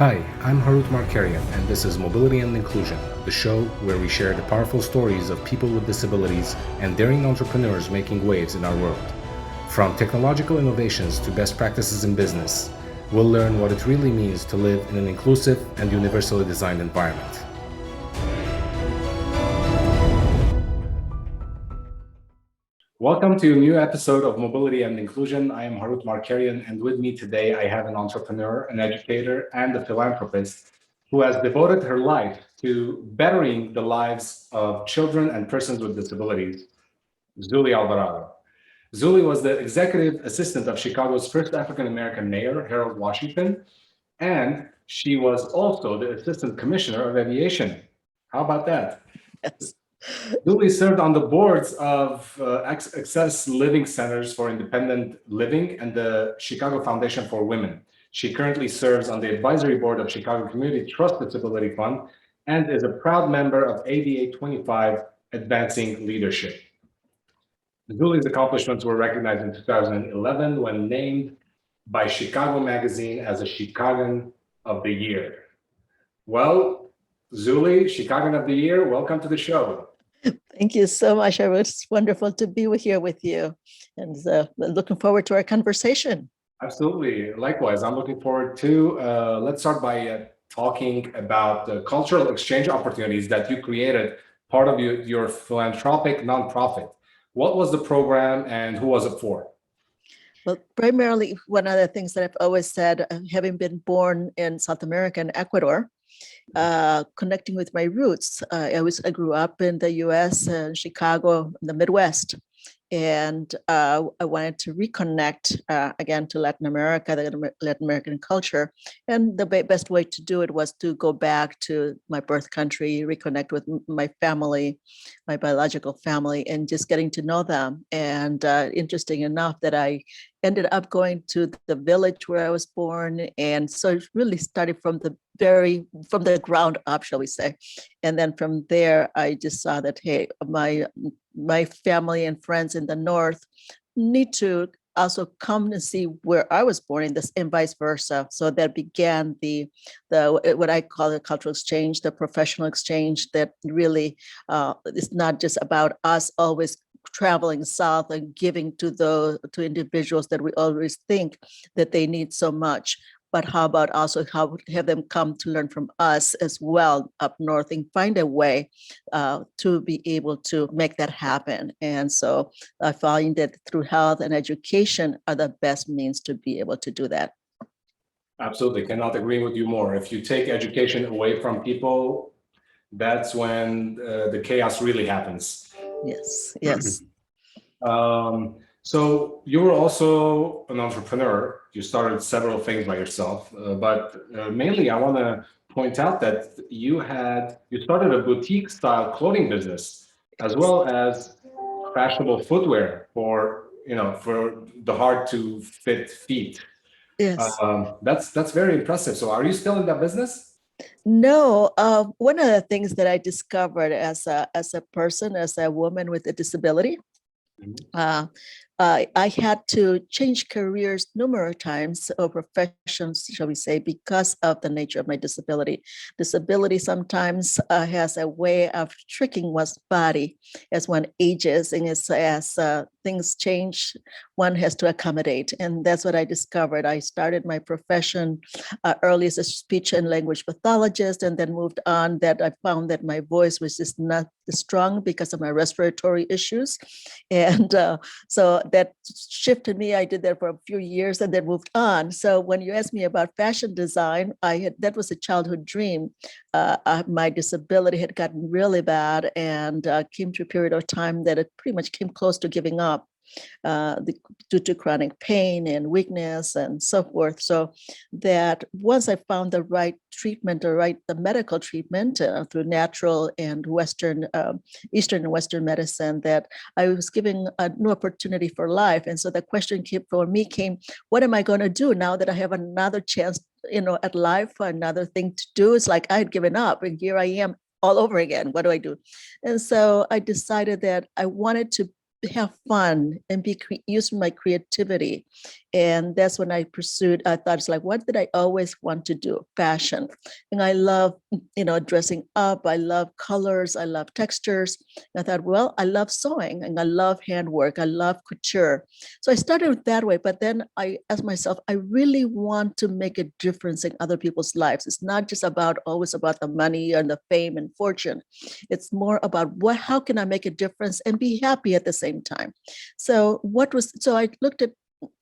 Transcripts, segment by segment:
Hi, I'm Harut Markarian, and this is Mobility and Inclusion, the show where we share the powerful stories of people with disabilities and daring entrepreneurs making waves in our world. From technological innovations to best practices in business, we'll learn what it really means to live in an inclusive and universally designed environment. Welcome to a new episode of Mobility and Inclusion. I am Harut Markarian, and with me today I have an entrepreneur, an educator, and a philanthropist who has devoted her life to bettering the lives of children and persons with disabilities, Zully Alvarado. Zully was the executive assistant of Chicago's first African-American mayor, Harold Washington, and she was also the assistant commissioner of aviation. How about that? Yes. Zully served on the boards of Access Living Centers for Independent Living and the Chicago Foundation for Women. She currently serves on the advisory board of Chicago Community Trust Disability Fund and is a proud member of ADA25 Advancing Leadership. Zully's accomplishments were recognized in 2011 when named by Chicago Magazine as a Chicagoan of the Year. Well, Zully, Chicagoan of the Year, welcome to the show. Thank you so much. It's wonderful to be here with you, and looking forward to our conversation. Absolutely. Likewise, I'm looking forward to. Let's start by talking about the cultural exchange opportunities that you created, part of your philanthropic nonprofit. What was the program and who was it for? Well, primarily, one of the things that I've always said, having been born in South America and Ecuador, connecting with my roots. I grew up in the U.S. and Chicago, in the Midwest, and I wanted to reconnect again to Latin America, the Latin American culture. And the best way to do it was to go back to my birth country, reconnect with my family, my biological family, and just getting to know them. And interesting enough that I ended up going to the village where I was born. And so it really started from the ground up, shall we say. And then from there, I just saw that, hey, my family and friends in the North need to also come and see where I was born in this, and vice versa. So that began the what I call the cultural exchange, the professional exchange that really is not just about us always traveling south and giving to individuals that we always think that they need so much, but how about also how have them come to learn from us as well up north and find a way to be able to make that happen. And so I find that through health and education are the best means to be able to do that. Absolutely, cannot agree with you more. If you take education away from people, that's when the chaos really happens. Yes, yes. So you were also an entrepreneur. You started several things by yourself, but mainly I want to point out that you started a boutique style clothing business as well as fashionable footwear for the hard to fit feet. Yes. That's very impressive. So are you still in that business? No, one of the things that I discovered as a person, as a woman with a disability, uh, I had to change careers numerous times or professions, shall we say, because of the nature of my disability. Disability sometimes has a way of tricking one's body as one ages, and as things change, one has to accommodate. And that's what I discovered. I started my profession early as a speech and language pathologist, and then moved on that I found that my voice was just not strong because of my respiratory issues. And so that shifted me. I did that for a few years and then moved on. So when you asked me about fashion design, that was a childhood dream. My disability had gotten really bad and came to a period of time that it pretty much came close to giving up. Due to chronic pain and weakness and so forth. So that once I found the right treatment, the medical treatment through natural and Western, Eastern and Western medicine, that I was given a new opportunity for life. And so the question came, what am I going to do now that I have another chance, at life, another thing to do? It's like I had given up and here I am all over again. What do I do? And so I decided that I wanted to have fun and use my creativity. And that's when I thought it's like, what did I always want to do? Fashion. And I love, dressing up. I love colors. I love textures. And I thought, well, I love sewing and I love handwork. I love couture. So I started that way. But then I asked myself, I really want to make a difference in other people's lives. It's not just always about the money and the fame and fortune. It's more about how can I make a difference and be happy at the same time. So I looked at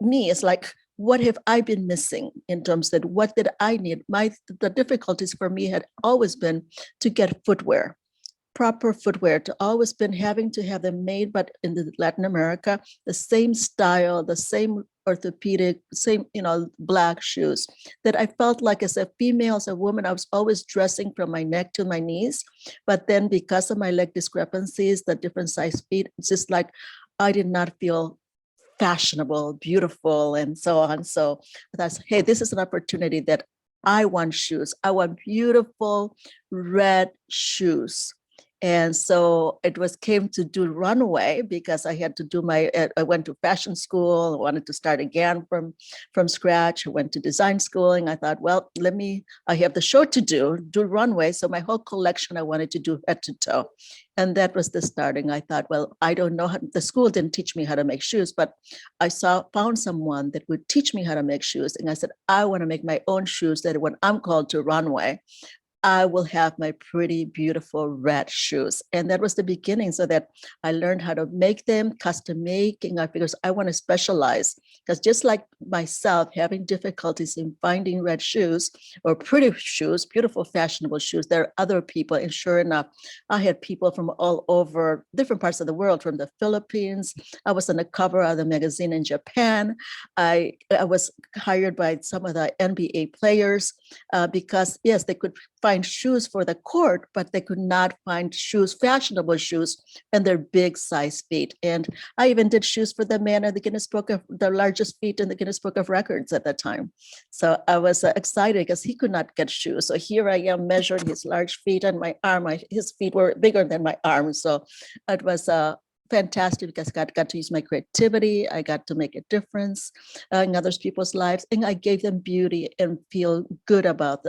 me as like, what have I been missing in terms of what did I need? The difficulties for me had always been to get footwear, proper footwear, to always been having to have them made, but in Latin America, the same style, the same orthopedic, same, black shoes, that I felt like as a female, as a woman, I was always dressing from my neck to my knees. But then because of my leg discrepancies, the different size feet, it's just like I did not feel fashionable, beautiful, and so on. So I thought, hey, this is an opportunity that I want shoes. I want beautiful red shoes. And so it came to do runway because I had to do I went to fashion school. I wanted to start again from scratch. I went to design school and I thought, well, I have the show to do runway. So my whole collection, I wanted to do head to toe. And that was the starting. I thought, well, I don't know the school didn't teach me how to make shoes, but I found someone that would teach me how to make shoes. And I said, I want to make my own shoes that when I'm called to runway, I will have my pretty, beautiful red shoes. And that was the beginning, so that I learned how to make them, custom making, because I want to specialize. Because just like myself, having difficulties in finding red shoes or pretty shoes, beautiful, fashionable shoes, there are other people. And sure enough, I had people from all over different parts of the world, from the Philippines. I was on the cover of the magazine in Japan. I was hired by some of the NBA players because, yes, they could find shoes for the court, but they could not find fashionable shoes, and their big size feet. And I even did shoes for the man in the largest feet in the Guinness Book of Records at that time. So I was excited because he could not get shoes. So here I am measuring his large feet and my arm. His feet were bigger than my arm. So it was fantastic because I got to use my creativity. I got to make a difference in other people's lives, and I gave them beauty and feel good about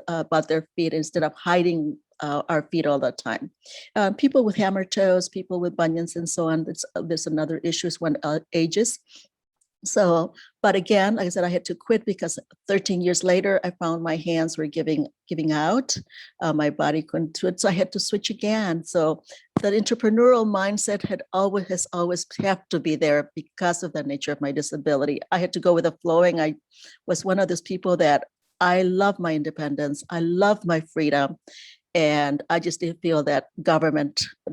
their feet instead of hiding our feet all the time. People with hammer toes, people with bunions, and so on. There's another issue when ages. So, but again, like I said, I had to quit because 13 years later, I found my hands were giving out. My body couldn't do it. So I had to switch again. So that entrepreneurial mindset has always have to be there because of the nature of my disability. I had to go with the flowing. I was one of those people that I love my independence. I love my freedom. And I just didn't feel that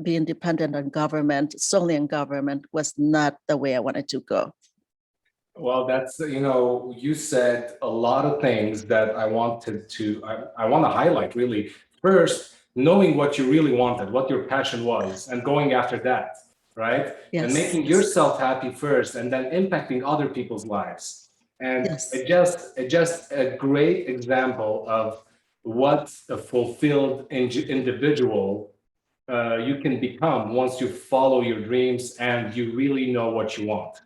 being dependent on government, solely on government, was not the way I wanted to go. Well, that's, you said a lot of things that I want to highlight really. First, knowing what you really wanted, what your passion was, and going after that, right? Yes. And making yourself happy first, and then impacting other people's lives. And yes. It's just a great example of what a fulfilled individual you can become once you follow your dreams and you really know what you want.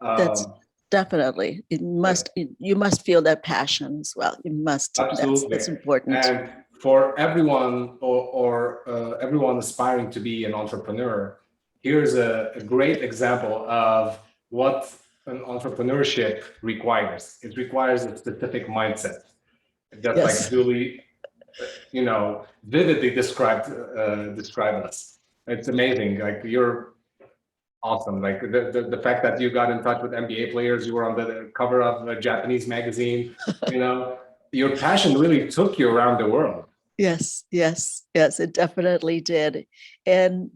That's definitely, you must feel that passion as well. You must. Absolutely. That's important. And for everyone or everyone aspiring to be an entrepreneur, here's a great example of what an entrepreneurship requires. It requires a specific mindset. Just like Zully, vividly described us. It's amazing. Like, you're awesome. Like the fact that you got in touch with NBA players, you were on the cover of a Japanese magazine, your passion really took you around the world. Yes, it definitely did. And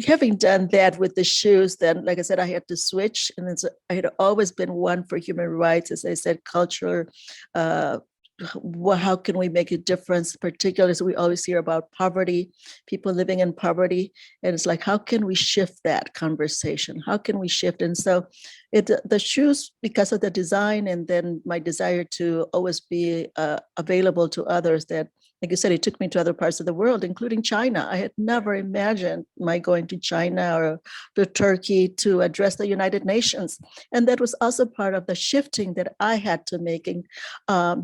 having done that with the shoes, then, like I said, I had to switch. And I had always been one for human rights, as I said, culture, how can we make a difference, particularly as we always hear about poverty, people living in poverty. And it's like, how can we shift that conversation? How can we shift? And so the shoes, because of the design and then my desire to always be available to others, that like you said, it took me to other parts of the world, including China. I had never imagined my going to China or to Turkey to address the United Nations. And that was also part of the shifting that I had to making,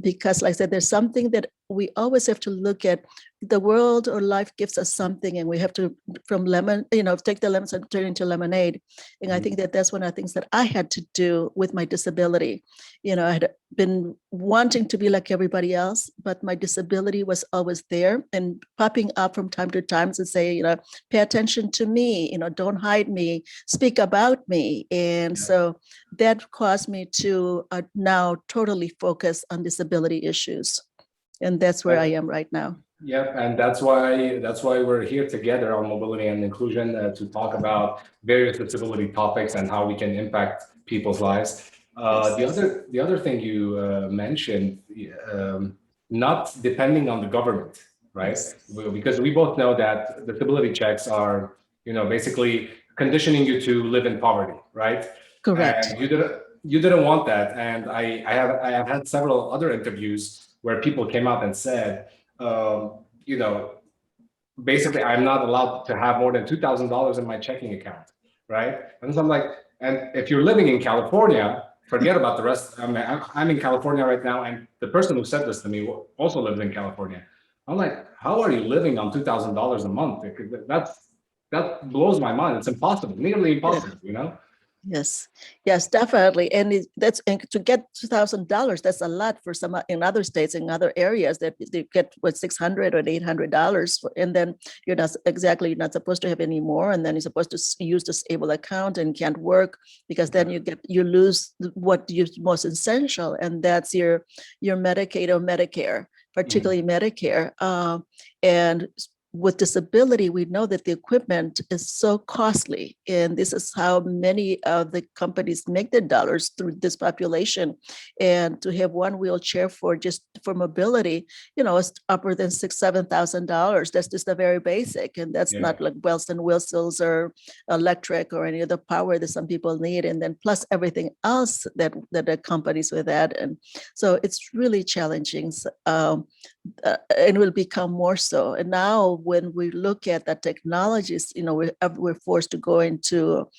because like I said, there's something that we always have to look at. The world or life gives us something, and we have to, from lemon, take the lemons and turn it into lemonade. And I think that that's one of the things that I had to do with my disability. I had been wanting to be like everybody else, but my disability was always there and popping up from time to time to say, pay attention to me, don't hide me, speak about me. And so that caused me to now totally focus on disability issues. And that's where I am right now. Yep, and that's why we're here together on mobility and inclusion to talk about various disability topics and how we can impact people's lives. The other thing you mentioned, not depending on the government, right? Because we both know that disability checks are, basically conditioning you to live in poverty, right? Correct. And you didn't want that, and I have had several other interviews where people came out and said, basically, I'm not allowed to have more than $2,000 in my checking account, right? And so I'm like, and if you're living in California, forget about the rest. I'm in California right now, and the person who said this to me also lives in California. I'm like, how are you living on $2,000 a month? That blows my mind. It's impossible, nearly impossible, Yes, definitely. And to get $2,000, that's a lot for some in other states, in other areas that they get $600 or $800, and then you're not supposed to have any more, and then you're supposed to use disabled account and can't work because then you lose what is most essential, and that's your Medicaid or Medicare, particularly Medicare, and with disability, we know that the equipment is so costly, and this is how many of the companies make their dollars through this population. And to have one wheelchair for mobility, it's upper than $6,000-$7,000. That's just a very basic, and that's not like bells and whistles or electric or any other power that some people need. And then plus everything else that accompanies with that, and so it's really challenging. And will become more so. And now when we look at the technologies, we're forced to go into,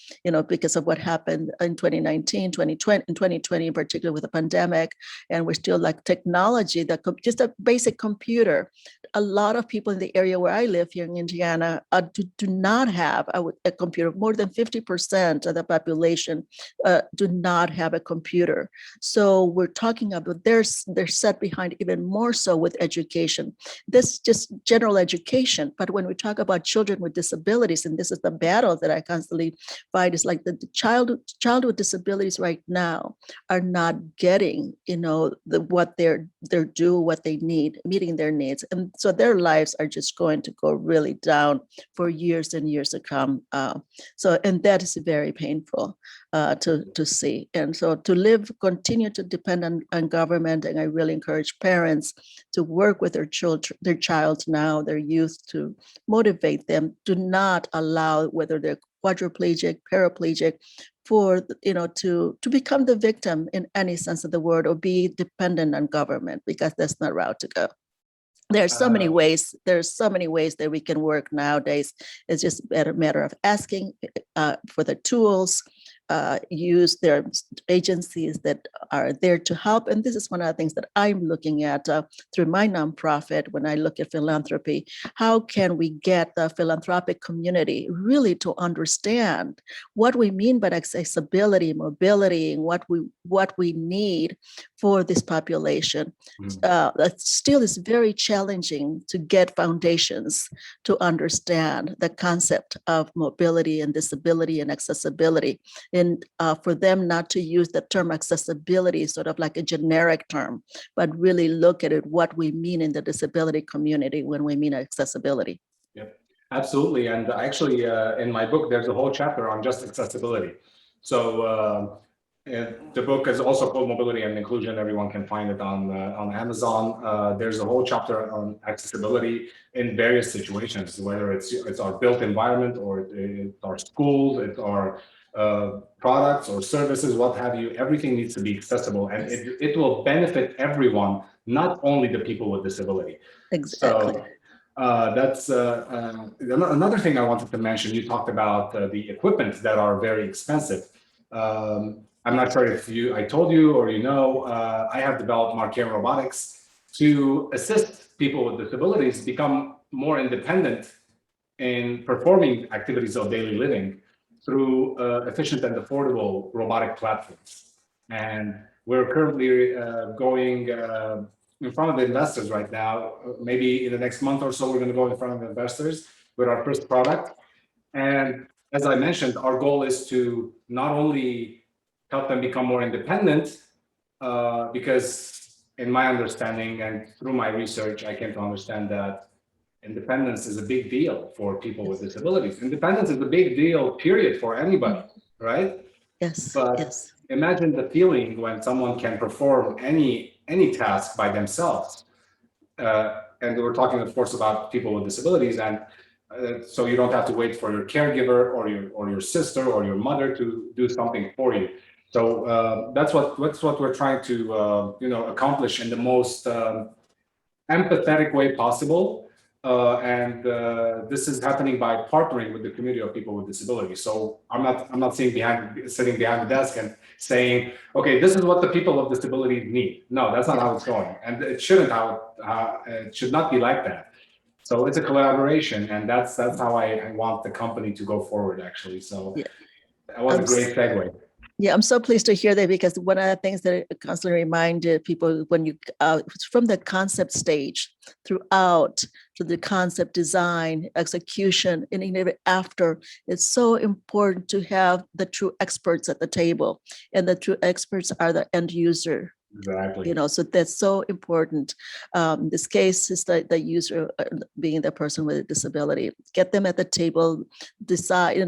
because of what happened in 2019, 2020, in 2020, in particular with the pandemic, and we're still like technology, just a basic computer. A lot of people in the area where I live here in Indiana do not have a computer. More than 50% of the population do not have a computer. So we're talking about they're set behind even more so with education. This just general education. But when we talk about children with disabilities, and this is the battle that I constantly fight, is like the child with disabilities right now are not getting, what they're due, what they need, meeting their needs. And so their lives are just going to go really down for years and years to come. And that is very painful to see. And so to continue to depend on government, and I really encourage parents to work with their child now, their youth, to motivate them. Do not allow, whether they're quadriplegic, paraplegic, to become the victim in any sense of the word or be dependent on government, because that's not the route to go. There's so many ways that we can work nowadays. It's just a matter of asking for the tools, use their agencies that are there to help. And this is one of the things that I'm looking at through my nonprofit when I look at philanthropy. How can we get the philanthropic community really to understand what we mean by accessibility, mobility, and what we need for this population? That still is very challenging to get foundations to understand the concept of mobility and disability and accessibility. And for them not to use the term accessibility sort of like a generic term, but really look at it, what we mean in the disability community when we mean accessibility. Yep, absolutely. And actually, in my book, there's a whole chapter on just accessibility. So the book is also called Mobility and Inclusion. Everyone can find it on Amazon. There's a whole chapter on accessibility in various situations, whether it's our built environment, or it's our schools, it's our products or services, what have you, everything needs to be accessible, and it will benefit everyone, not only the people with disability. Exactly. So that's another thing I wanted to mention. You talked about the equipment that are very expensive. I'm not sure if I told you or I have developed Marquette Robotics to assist people with disabilities become more independent in performing activities of daily living through efficient and affordable robotic platforms. And we're currently going in front of the investors right now. Maybe in the next month or so, we're going to go in front of investors with our first product. And as I mentioned, our goal is to not only help them become more independent, because in my understanding and through my research, I came to understand that independence is a big deal for people with disabilities. Independence is a big deal, period, for anybody, right? Yes. But yes. imagine the feeling when someone can perform any task by themselves. And we're talking, of course, about people with disabilities, and so you don't have to wait for your caregiver or your sister or your mother to do something for you. So that's what we're trying to accomplish in the most empathetic way possible. And this is happening by partnering with the community of people with disabilities. So I'm not sitting behind the desk and saying, okay, this is what the people with disabilities need. No, that's not how it's going, and it shouldn't it should not be like that. So it's a collaboration, and that's how I want the company to go forward, actually. So that was a great segue. Yeah, I'm so pleased to hear that, because one of the things that I constantly reminded people when you from the concept stage throughout to the concept design, execution, and even after, it's so important to have the true experts at the table, and the true experts are the end user. Exactly. So that's so important. In this case is the user being the person with a disability. Get them at the table, decide,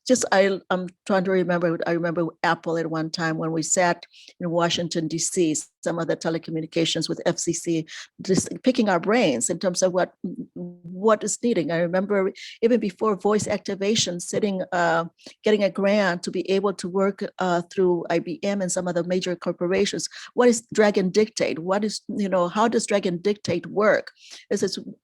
just I'm trying to remember. I remember Apple at one time when we sat in Washington, D.C., some of the telecommunications with FCC, just picking our brains in terms of what is needing. I remember even before voice activation, sitting, getting a grant to be able to work through IBM and some of the major corporations. What is drag and dictate? What is, how does drag and dictate work?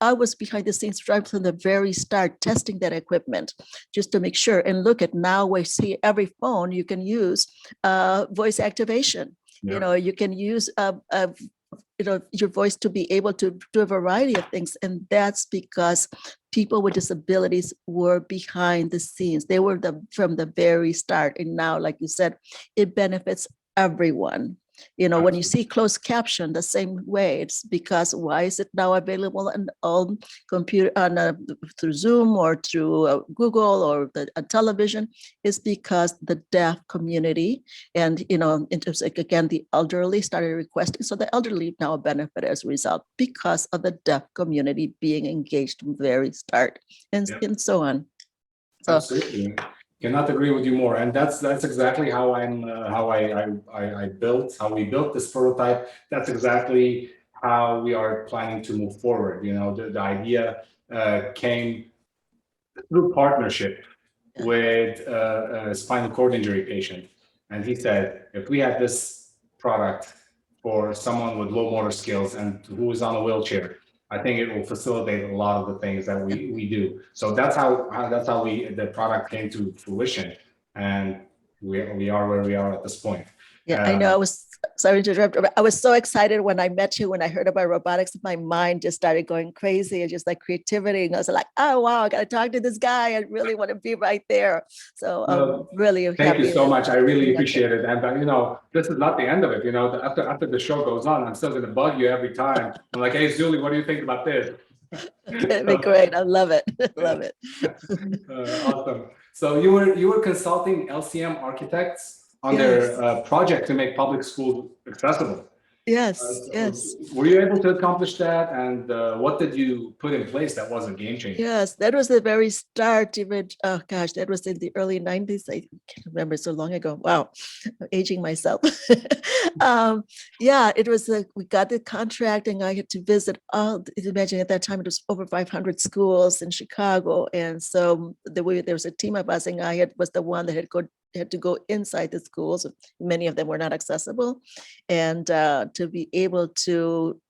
I was behind the scenes right from the very start, testing that equipment just to make sure. And look at now, we see every phone you can use voice activation. Yeah. You can use your voice to be able to do a variety of things, and that's because people with disabilities were behind the scenes. They were from the very start, and now, like you said, it benefits everyone. When you see closed caption the same way, it's because why is it now available on all computer through Zoom or through Google or the television? Is because the deaf community and in terms of, again, the elderly started requesting, so the elderly now benefit as a result because of the deaf community being engaged from the very start, and so on. So, absolutely. Cannot agree with you more, and that's exactly how we built this prototype. That's exactly how we are planning to move forward. The idea came through partnership with a spinal cord injury patient, and he said, if we had this product for someone with low motor skills and who is on a wheelchair, I think it will facilitate a lot of the things that we do. So that's how the product came to fruition, and we are where we are at this point. Yeah, I know. I was sorry to interrupt. I was so excited when I met you. When I heard about robotics, my mind just started going crazy, and just like creativity. And I was like, "Oh wow, I got to talk to this guy. I really want to be right there." So I'm really happy. Thank you so much. I really appreciate it. And this is not the end of it. After the show goes on, I'm still going to bug you every time. I'm like, "Hey, Zully, what do you think about this?" It'd be great. I love it. Love it. Awesome. So you were consulting LCM Architects on their project to make public schools accessible. Yes, yes. Were you able to accomplish that? And what did you put in place that was a game changer? Yes, that was the very start. Even oh gosh, that was in the early 90s. I can't remember, so long ago. Wow, I'm aging myself. Yeah, it was we got the contract, and I had to visit all. Imagine at that time it was over 500 schools in Chicago, and so there was a team of us, and was the one that had to go inside the schools. Many of them were not accessible, and to be able to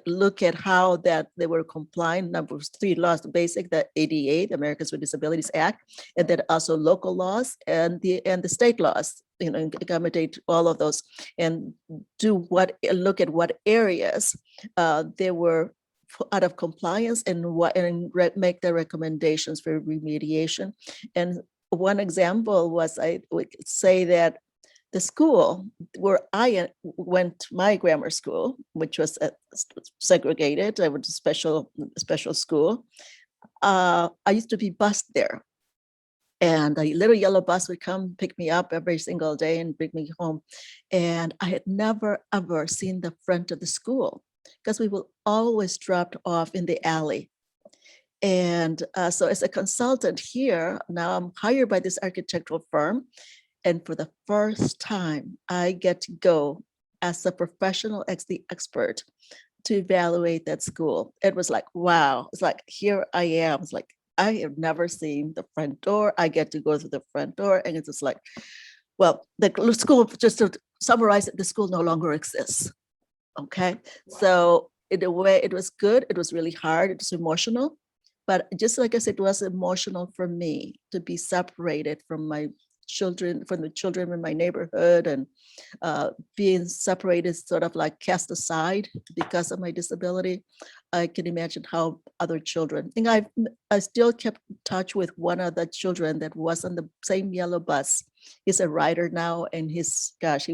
look at how that they were compliant. Number 3 laws, the basic, the ADA, the Americans with Disabilities Act, and then also local laws and the state laws, accommodate all of those, and look at what areas they were out of compliance, and make the recommendations for remediation. And one example was, I would say that the school where I went, my grammar school, which was segregated, I went to special school. I used to be bused there, and a little yellow bus would come pick me up every single day and bring me home. And I had never ever seen the front of the school, because we were always dropped off in the alley. And so as a consultant here, now I'm hired by this architectural firm. And for the first time, I get to go as a professional expert to evaluate that school. It was like, wow. It's like, here I am. It's like, I have never seen the front door. I get to go through the front door. And it's just like, well, the school, just to summarize it, the school no longer exists. Okay. Wow. So in a way, it was good. It was really hard. It was emotional. But just like I said, it was emotional for me to be separated from the children in my neighborhood, and being separated, sort of like cast aside because of my disability. I can imagine how other children, and I still kept in touch with one of the children that was on the same yellow bus. He's a writer now, and he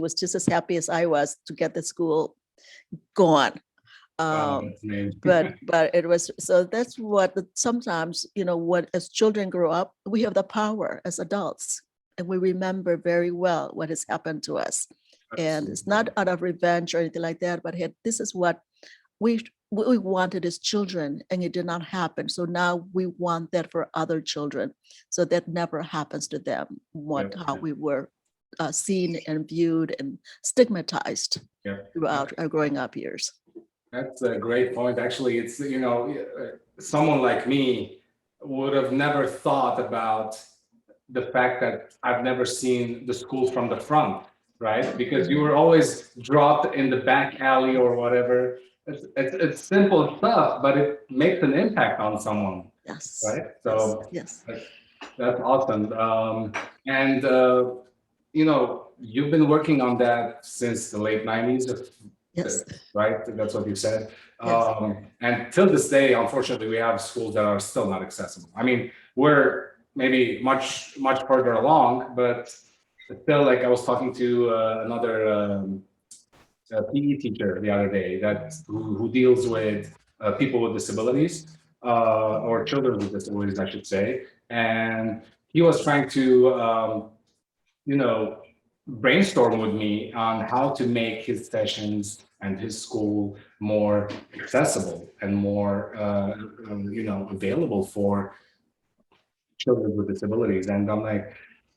was just as happy as I was to get the school gone. But it was, so that's what sometimes, what as children grow up, we have the power as adults, and we remember very well what has happened to us. Absolutely. And it's not out of revenge or anything like that, but this is what we wanted as children, and it did not happen. So now we want that for other children, so that never happens to them. How we were seen and viewed and stigmatized throughout our growing up years. That's a great point. Actually, it's, someone like me would have never thought about the fact that I've never seen the school from the front, right? Because you were always dropped in the back alley or whatever. It's simple stuff, but it makes an impact on someone. Yes. Right? So yes. That's awesome. And you've been working on that since the late 90s. Yes. Right? That's what you said. Yes. And till this day, unfortunately, we have schools that are still not accessible. I mean, we're maybe much further along, but still, like, I was talking to another PE teacher the other day who deals with people with disabilities, or children with disabilities, I should say. And he was trying to, brainstorm with me on how to make his sessions and his school more accessible and more, available for children with disabilities. And I'm like,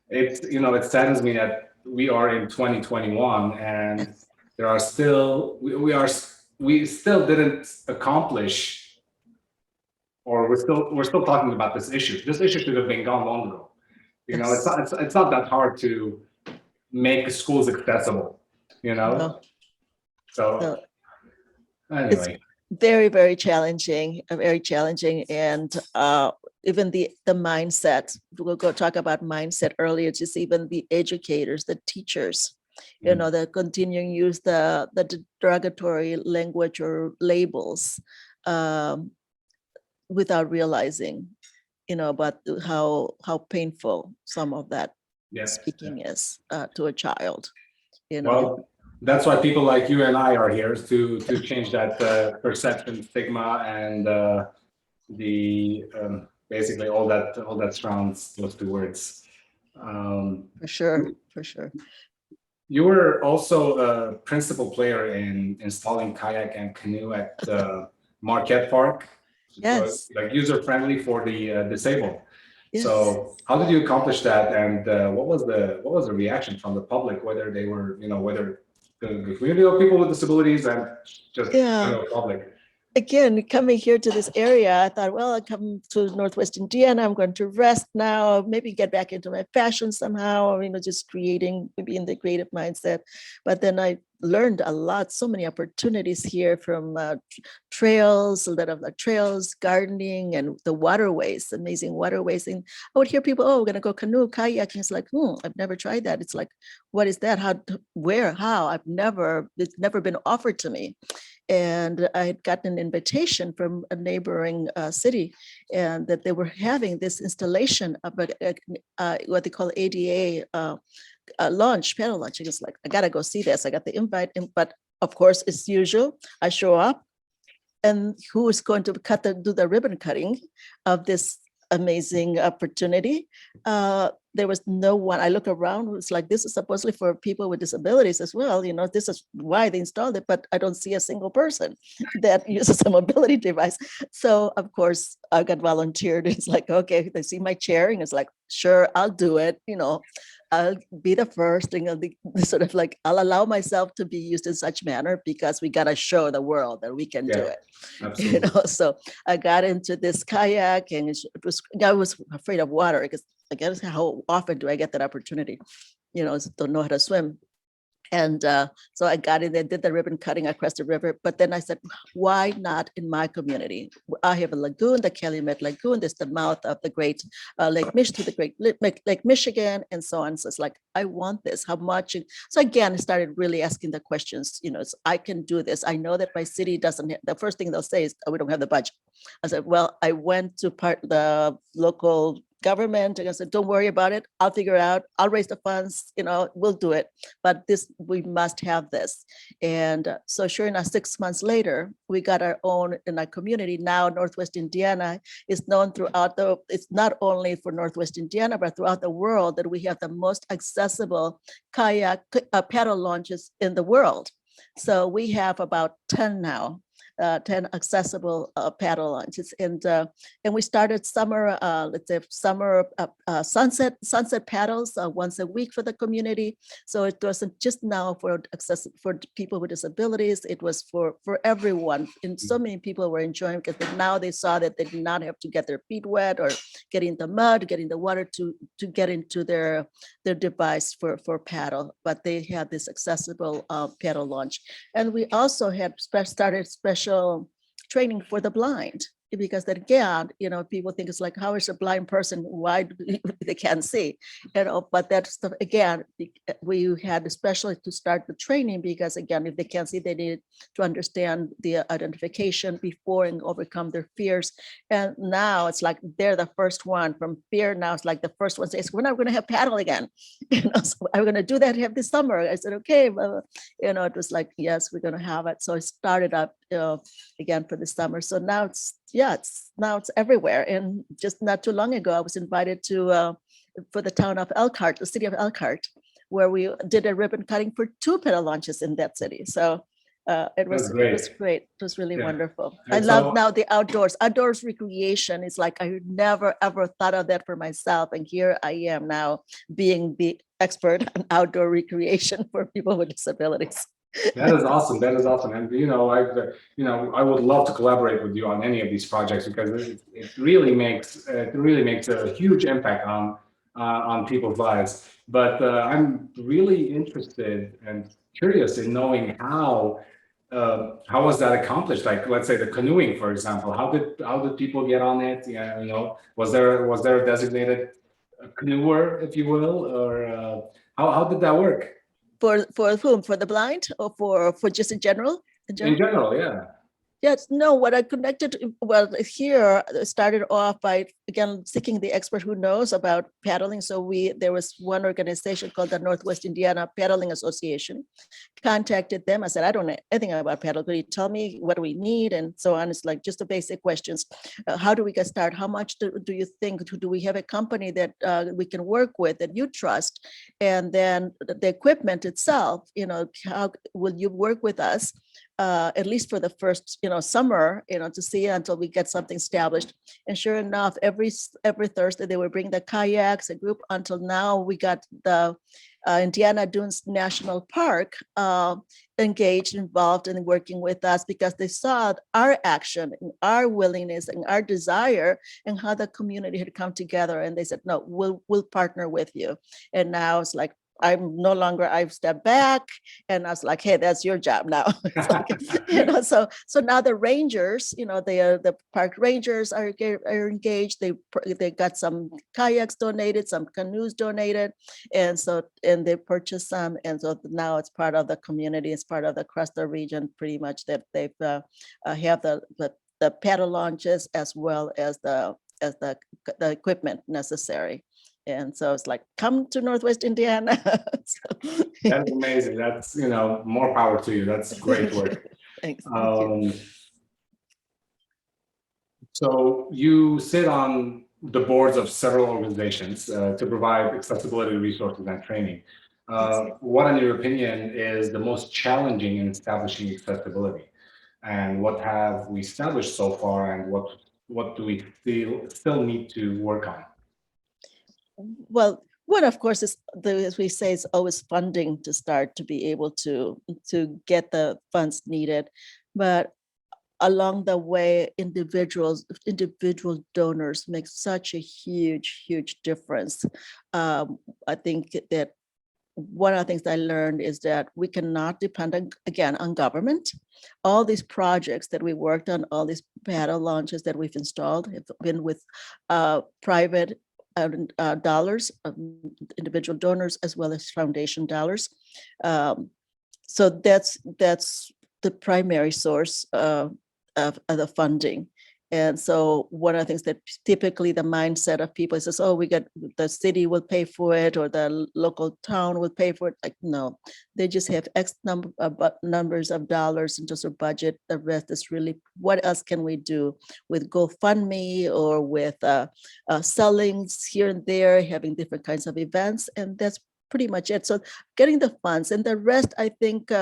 it saddens me that we are in 2021 and there are still, we still didn't accomplish, or we're still talking about this issue. This issue should have been gone long ago. It's not that hard to make schools accessible, No. So anyway. It's very, very challenging, and even the mindset. We'll go talk about mindset earlier. Just even the educators, the teachers, the continuing use the derogatory language or labels without realizing, about how painful some of that speaking is to a child. Well, that's why people like you and I are here, to change that perception, stigma, and the basically all that surrounds those two words. For sure. You were also a principal player in installing kayak and canoe at Marquette Park, Yes, like user-friendly for the disabled. yes. So how did you accomplish that? And what was the reaction from the public, whether they were, whether the community of people with disabilities and just Yeah. general public? Again, coming here to this area, I thought, well, I come to Northwest Indiana, I'm going to rest now, maybe get back into my fashion somehow, just creating, maybe in the creative mindset. But then I learned a lot, so many opportunities here from trails, a lot of trails, gardening, and the waterways, amazing waterways. And I would hear people, oh, we're going to go canoe, kayaking. It's like, I've never tried that. It's like, what is that? How, where, how? It's never been offered to me. And I had gotten an invitation from a neighboring city, and that they were having this installation of what they call ADA launch, panel launch. I was like, I gotta go see this. I got the invite, but of course, it's usual. I show up, and who is going to do the ribbon cutting of this amazing opportunity? There was no one. I look around, it's like, this is supposedly for people with disabilities as well. This is why they installed it, but I don't see a single person that uses a mobility device. So of course I got volunteered. It's like, okay, they see my chair, and it's like, sure, I'll do it. I'll be the first, and I'll be sort of like, I'll allow myself to be used in such manner, because we got to show the world that we can do it. Absolutely. So I got into this kayak, and I was afraid of water, because I guess, how often do I get that opportunity? Don't know how to swim. And so I got in there, did the ribbon cutting across the river. But then I said, why not in my community? I have a lagoon, the Calumet Lagoon. There's the mouth of the Great Lake Michigan, and so on. So it's like, I want this. How much? So again, I started really asking the questions. I can do this. I know that my city doesn't have, the first thing they'll say is, oh, we don't have the budget. I said, well, I went to the local government, and I said, don't worry about it. I'll figure it out. I'll raise the funds, we'll do it. But we must have this. And so sure enough, 6 months later, we got our own in our community. Now Northwest Indiana is known throughout it's not only for Northwest Indiana, but throughout the world, that we have the most accessible kayak paddle launches in the world. So we have about 10 now. 10 accessible paddle launches, and we started summer, sunset paddles once a week for the community. So it wasn't just now for people with disabilities; it was for everyone. And so many people were enjoying, because now they saw that they did not have to get their feet wet or get in the mud, get in the water to get into their device for paddle, but they had this accessible paddle launch. And we also had started special training for the blind, because that, again, people think it's like, how is a blind person, why they can't see, but that's again, we had especially to start the training, because again, if they can't see, they need to understand the identification before and overcome their fears. And now it's like, they're the first one from fear. Now it's like the first one says, we're not going to have paddle again. So I'm going to do that this summer. I said, okay. It was like, yes, we're going to have it. So I started up again for the summer. So now it's everywhere. And just not too long ago, I was invited to for the town of Elkhart, the city of Elkhart, where we did a ribbon cutting for 2 paddle launches in that city. So it was great. It was really wonderful. And I love now the outdoors recreation. It's like, I never ever thought of that for myself, and here I am now being the expert on outdoor recreation for people with disabilities. That is awesome. That is awesome. And I would love to collaborate with you on any of these projects, because it really makes a huge impact on people's lives. But I'm really interested and curious in knowing how was that accomplished? Like, let's say the canoeing, for example. How did people get on it? Yeah, was there a designated canoeer, if you will, or how did that work? For whom? For the blind, or for just in general? In general, yeah. Yes, no, what I connected, well, here started off by, again, seeking the expert who knows about paddling. So there was one organization called the Northwest Indiana Paddling Association, contacted them. I said, I don't know anything about paddle. Could you tell me what do we need? And so on. It's like just the basic questions. How do we get started? How much do you think? Do we have a company that we can work with that you trust? And then the equipment itself, how will you work with us? At least for the first, summer, to see until we get something established. And sure enough, every Thursday they would bring the kayaks, a group. Until now, we got the Indiana Dunes National Park engaged, involved in working with us because they saw our action and our willingness and our desire and how the community had come together. And they said, no, we'll partner with you. And now it's like, I've stepped back and I was like, hey, that's your job now. So now the rangers, the park rangers are engaged. They got some kayaks donated, some canoes donated. And they purchased some. And so now it's part of the community. It's part of the Cresta region, pretty much, that they've have the paddle launches as well as the equipment necessary. And so it's like, come to Northwest Indiana. That's amazing. That's, more power to you. That's great work. Thanks. So you sit on the boards of several organizations to provide accessibility resources and training. What, in your opinion, is the most challenging in establishing accessibility? And what have we established so far, and what do we still need to work on? Well, one, of course, is as we say, it's always funding to start to be able to get the funds needed. But along the way, individual donors make such a huge difference. I think that one of the things I learned is that we cannot depend on government. All these projects that we worked on, all these paddle launches that we've installed have been with private dollars, individual donors, as well as foundation dollars. So that's the primary source of the funding. And so one of the things that typically the mindset of people is, the city will pay for it, or the local town will pay for it. Like, no, they just have X numbers of dollars in terms of budget. The rest is really, what else can we do with GoFundMe or with sellings here and there, having different kinds of events. And that's pretty much it. So getting the funds, and the rest, I think,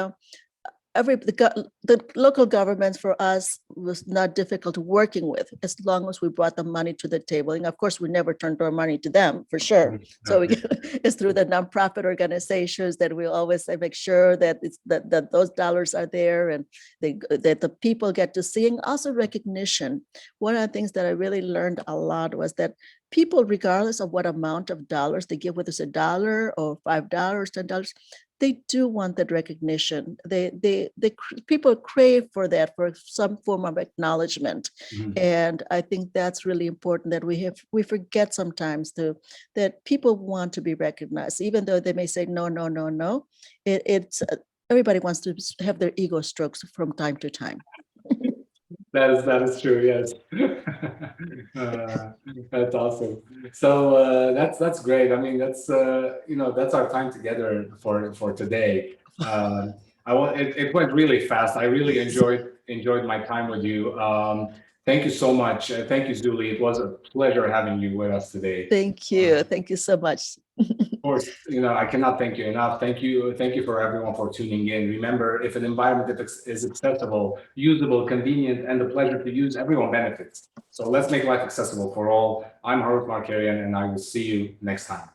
the local governments for us was not difficult working with, as long as we brought the money to the table. And of course, we never turned our money to them, for sure. So it's through the nonprofit organizations that we always make sure that that those dollars are there, and that the people get to see, and also recognition. One of the things that I really learned a lot was that people, regardless of what amount of dollars they give, whether it's $1 or $5, $10, they do want that recognition. People crave for that, for some form of acknowledgement. And I think that's really important, that we forget sometimes that people want to be recognized, even though they may say no. It's everybody wants to have their ego strokes from time to time. That is true. Yes, that's awesome. So that's great. I mean, that's that's our time together for today. It went really fast. I really enjoyed my time with you. Thank you so much. Thank you, Zully. It was a pleasure having you with us today. Thank you. Thank you so much. Of course, I cannot thank you enough. Thank you for everyone for tuning in. Remember, if an environment is accessible, usable, convenient, and a pleasure to use, everyone benefits. So let's make life accessible for all. I'm Harut Markarian, and I will see you next time.